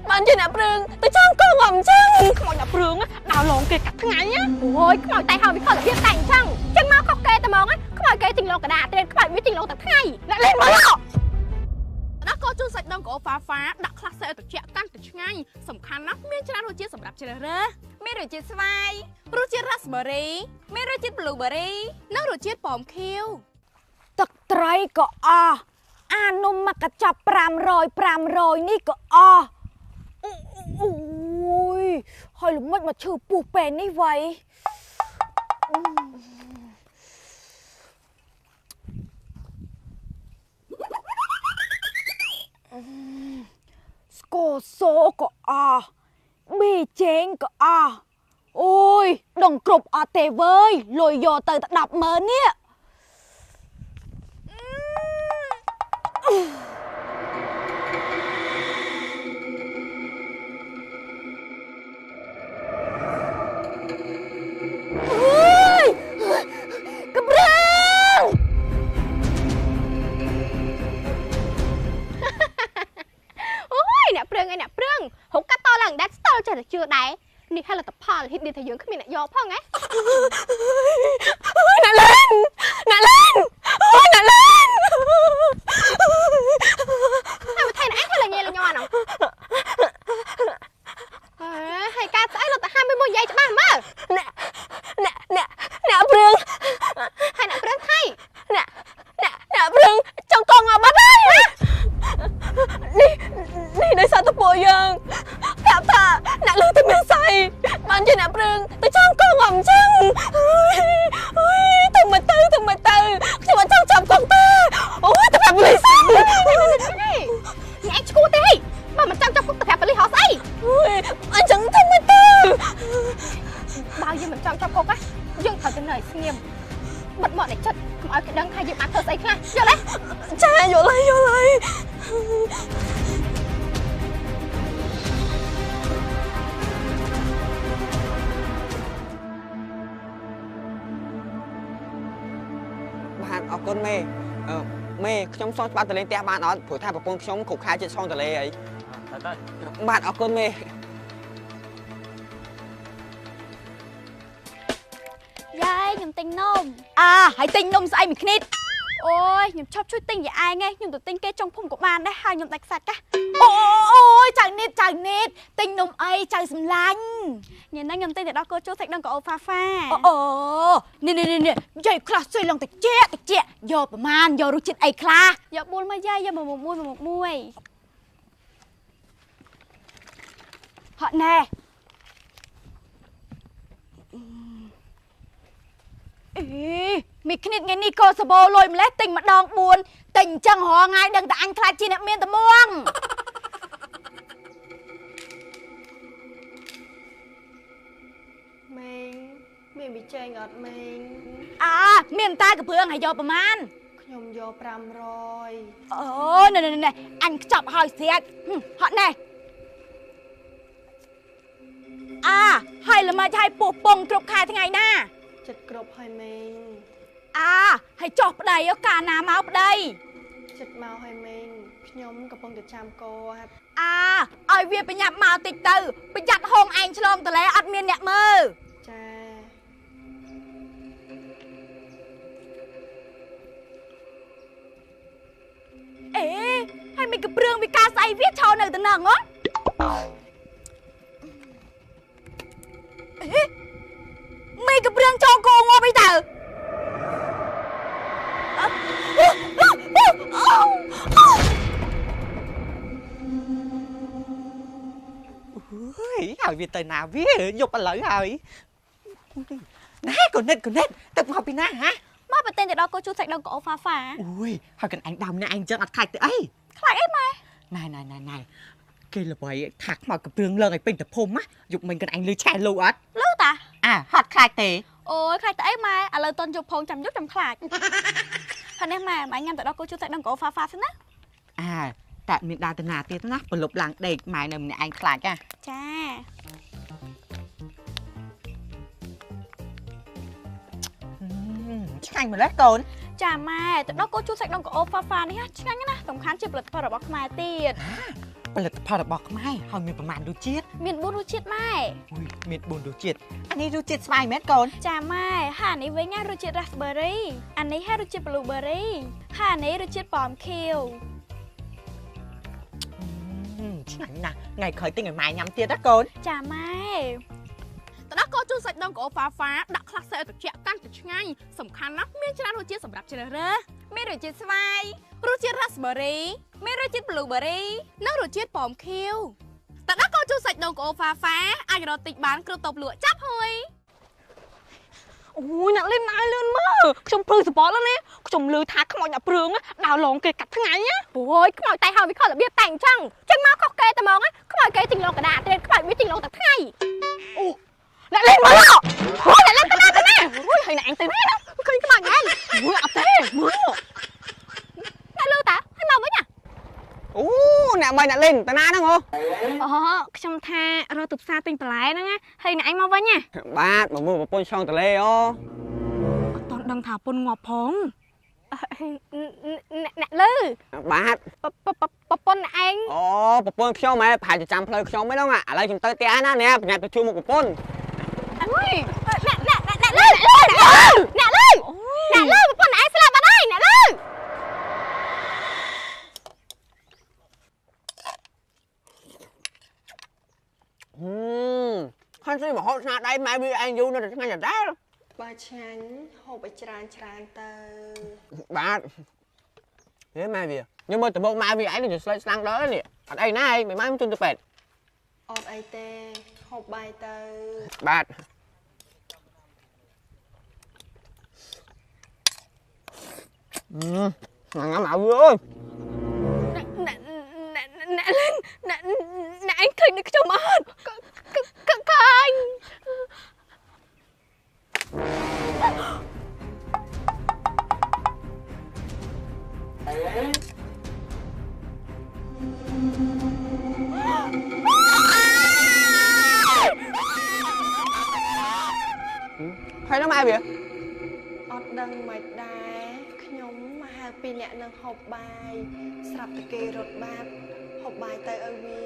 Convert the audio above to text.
បានជាអ្នកព្រឹងទៅចង់កងអញ្ចឹងខ្មោចអ្នកព្រឹងដើរឡងគេកាត់ថ្ងៃអូយខ្មោចតែហើយវាខករបៀបតែអញ្ចឹងមកខុសគេតែហ្មងខ្មោចគេទិញឡងកដាត្រេនខ្មោចវាទិញឡងតែថ្ងៃអ្នកលេងមកដាក់កោជូនសាច់ដុំកោហ្វាហ្វាដាក់ខ្លះសេឲ្យត្រជាក់កាន់តែឆ្ងាញ់សំខាន់ណាស់មានច្រើនរសជាតិសម្រាប់ជ្រើសរើសមានរសជាតិស្វាយរសជាតិរ៉ាស្ប៊ឺរីមានរសជាតិ blueberry និងរសជាតិប៉ោមខៀវទឹកត្រីក៏អស់អានំមកកញ្ចប់500នេះក៏អស់អូយហើយល្មិចមកឈឺពោះពេលនេះវ៉ៃស្គរសូក៏អស់ប៊ីចេងក៏អស់អូយដងគ្រប់អត់ទេវើយលុយយកទៅតែ100000នេះจะเชื่อได้นี่แค่เราแต่พอที่เดียวทะเยอะขึ้นมีนายอพ่อไงน่าเล่นโอ้ยน่าเล่นทำไมไทยน่ะแค่อะไรเงี้ยละยอนอ่ะให้การใช้เราแต่ห้ามไม่มวยใหญ่จะบ้ามั้ยเนี่ยเปลืองให้เนี่ยเปลืองไทยเนี่ยเปลืองจงกองออกมาได้นี่ได้สารตะปูยังអ្នកលឺតែមានសៃបានជាអ្នកព្រឹងទៅចង់កងអំចឹងទៅមកទៅខ្ញុំអត់ចង់ចាប់កងទេអូយទៅប្រាប់ប៉ូលីសនេះឯងឈួតទេបើមិនចង់ចាប់គុកទៅប្រាប់ប៉ូលីសហោះស្អីអូយអញ្ចឹងទៅមកទៅបើយើងមិនចង់ចាប់គុកណាយើងត្រូវទៅនៅស្ងៀមបិទមាត់ឲ្យចិត្តកុំឲ្យគេដឹងថាយើងបានធ្វើស្អីខ្លះយល់ទេចាយល់ហើយអរគុណមេខ្ញុំសូមច្បាប់ទៅលេងផ្ទះបានអត់ព្រោះថាប្រពន្ធខ្ញុំគ្រប់ខែជិតឆ្លងតលេអីបាទអរគុណមេយាយខ្ញុំទិញនំហើយទិញនំស្អីមួយគ្នាអូយខ្ញុំឈប់ជួយទិញយាយឯងខ្ញុំទៅទិញគេចុងភូមិក៏បានដែរហើយខ្ញុំដាច់ខ្សាច់កាអូយចៅនេះទិញនំអីចៅសម្លាញ់ញ៉ាំខ្ញុំទិញទៅដល់កោជូសាច់ដុំកោហ្វាហ្វាអូនេះយាយខ្លះស្អីឡងតិចយកប្រមាណយករសជាតិអីខ្លះយក4មកយាយយកមួយហត់ណែមីគ្នាថ្ងៃនេះក៏សបោលុយម្លេះទិញម្ដង4ទិញអញ្ចឹងរងថ្ងៃដឹងតែអញខ្លាចជាអ្នកមានត្មងមេងមានប៊ីចេងអត់មេងមានតែកព្រឿងឲ្យយកប្រមាណខ្ញុំយក500អូណែអញខ្ចប់ឲ្យស្រាច់ហត់ណែហើយល្មិចឲ្យពោះពងគ្រប់ខែថ្ងៃណាចិត្តគ្រប់ហើយមេងហើយចោះប្តីកាលណាមកប្តីចិត្តមកហើយមេងខ្ញុំកំពុងតែចាំកោឲ្យវាប្រញាប់មកតិចទៅប្រយ័ត្នហងឯងឆ្លងតលេអត់មានអ្នកមើលចាហើយមិនក្ព្រឿងវាការស្អីវាឆោនៅទៅនឹងហ៎មីក្ព្រឿងចងកោងប់អីទៅហើយវាទៅណាវាយប់ឥឡូវហើយណែកូននិតទឹកមកពីណាហ៎មកប្រទេសទៅដល់កោជូសាច់ដុំកោហ្វាហ្វាអូយហើយកូនឯងដើមនេះឯងចឹងអត់ខ្លាចទៅអីខ្លាចអីម៉ែណែគេល្បីថាខ្មោចក្ព្រឿងលើងឲ្យពេញទៅភូមិណាយប់មិញកូនឯងលឺឆែលូអត់លឺតាហត់ខ្លាចទេអូយខ្លាចទៅអីម៉ែឥឡូវតន់យប់ផងចាំយប់ចាំខ្លាចហើយនេះម៉ែញ៉ាំទៅដល់កោជូសាច់ដុំកោហ្វាហ្វាសិនណាតែមានដើរទៅណាទៀតណាប្រលប់ឡើងដេកម៉ែនៅម្នាក់ឯងខ្លាចចាឆ្ងាញ់ម្ល៉េះកូនចាម៉ែទៅដល់កោជូសាច់ដុំកោហ្វាហ្វានេះឆ្ងាញ់ណាស់សំខាន់ជាផលិតផលរបស់ខ្មែរទៀត ผลิตภัณฑ์บอกไม่เขามีประมาณดูเจ็ด មាន4រសជាតិម៉ែ อุ้ยมีบุญดูเจ็ดอันนี้ดูเจ็ดสบายเม็ดก่อน ចាម៉ែហានេះវិញណារសជាតិ raspberry អានេះហើយរសជាតិ blueberry ហានេះរសជាតិប៉ោមខៀវ ឆ្ងាញ់ណាស់ថ្ងៃក្រោយទិញឲ្យម៉ែញ៉ាំទៀតណាកូន ចាម៉ែ តើកោជូរសាច់ដូងក្អូហ្វាហ្វាដាក់ខ្លះសេអត្រជាក់កាន់តែឆ្ងាញ់សំខាន់ណាស់មានច្រើនរសជាតិសម្រាប់ជ្រើសរើសមានរសជាតិស្វាយរសជាតិ raspberry មានរសជាតិ blueberry និងរសជាតិប៉ោមខៀវតើកោជូរសាច់ដូងក្អូហ្វាហ្វាអាចរកទិញបានគ្រប់តូបលក់ចាប់ហួយ អូយអ្នកលេងណាយលឿនមើលខ្ញុំព្រឺសបល់ណាខ្ញុំលឺថាខ្មោចអ្នកព្រឿងដើរឡងគេកាត់ថ្ងៃណាអូយខ្មោចតែហើយវាខុសរបៀបតែអញ្ចឹងចឹងមកខុសគេតែហ្មងខ្មោចគេទិញឡងកដាត្រេតខ្មោចវាទិញឡងតែថ្ងៃអូអ្នកលេងមើលអូយអ្នកលេងទៅណាអូយហើយអ្នកអញទៅណាឃើញខ្មោចហ្នឹងអូយអត់ទេមើលអ្នកលឺតាហើយមកវិញណា អូអ្នកមិនអ្នកលេងតាណាហ្នឹងអូ អូខ្ញុំថារកទៅផ្សារទិញបន្លែហ្នឹងណាហើយអ្នកអញមកវិញណា បាទមកមើលប្រពន្ធឆ្លងតលេអូ អត់តន់ដឹងថាពុនងាប់ផងអ្នកលឺ បាទ ប្រពន្ធអ្នកឯង អូប្រពន្ធខ្ញុំហ៎ប្រហែលជាចាំផ្លូវខ្ញុំហ្នឹងឥឡូវខ្ញុំទៅផ្ទះណានេះប្រញាប់ទៅជួយមុខប្រពន្ធ អូយអ្នកលឺប្រពន្ធឯងស្លាប់បាត់ហើយអ្នកលឺ ខាងស្រីមកហូបស្នាដៃម៉ែវាឯងយូរនៅតែឆ្ងាញ់ដដែល បើឆ្ងាញ់ហូបឲ្យច្រើនទៅ បាទហេម៉ែវាខ្ញុំមើលទៅមុខម៉ែវាឯងនឹងស្លេចស្លាំងដល់នេះអត់អីណាឯងមិនម៉ែខ្ញុំជូនទៅពេទ្យ អត់អីទេហូបបាយទៅ បាទញ៉ាំមកអើយ អ្នកលឺអ្នកឯងឃើញដូចខ្ញុំអត់ឃើញ ហើយនោះម៉ែវា អត់ដឹងមិនដែរខ្ញុំមកហៅពីអ្នកនឹងហូបបាយស្រាប់តែគេរត់បាបហូបបាយទៅឲ្យវា